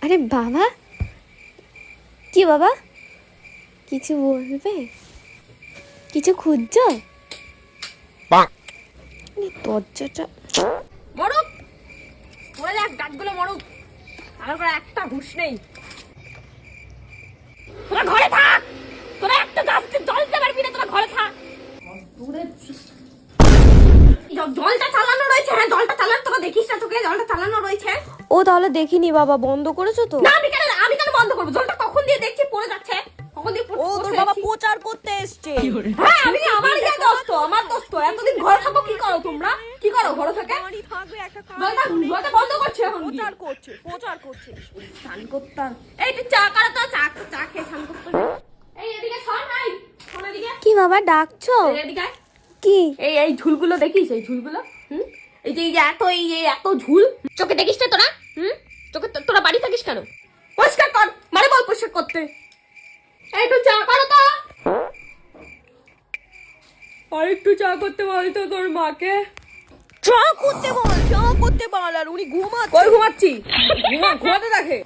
আরে বাবা, কি বাবা, কিছু বলবে? কিছু খুঁজছো? দরজাটা মরুক, মরে যাক, গাছগুলো মরুক, আমার করে একটা হুঁশ নেই। তোরা ঘরে থাক, তোরা একটা গাছকে জল দিতে পারবি না, তোরা ঘরে থাক। জলটা চালানো রয়েছে, হ্যাঁ জলটা চালানো, তোরা দেখিস না? তোকে জলটা চালানো রয়েছে। ও তাহলে দেখিনি বাবা, বন্ধ করেছো তো? না আমি কেন বন্ধ করবো? জলটা কখন দিয়ে দেখছি পড়ে যাচ্ছে, কখন দিয়ে ও তোর বাবা প্রচার করতে এসছে। হ্যাঁ আমি আমার আমার দোস্ত এতদিন ঘরে থাকো, কি করো তোমরা? কি করো ঘরে থেকে? জলটা বন্ধ করছে এখন, প্রচার করছে। স্নান করতাম। এই তুই চা করো তো, চা খেয়ে স্নান করতে হবে। এই এদিকে শোন, নাই শোন এদিকে। কি বাবা ডাকছো? এদিকে কি? এই ঝুলগুলো দেখিস? এই ঝুলগুলো, এই যে এত ঝুল চোখে দেখিস না তোরা? চোখে তোরা বাড়ি থাকিস কেন? পরিষ্কার কর, মানে বল পরিষ্কার করতে। এই একটু চা করো তো। আর একটু চা করতে বল তো তোর মাকে। চা করতে বল, আর উনি ঘুমাচ্ছে। কই ঘুমাচ্ছি? ঘুমাতে দেখে।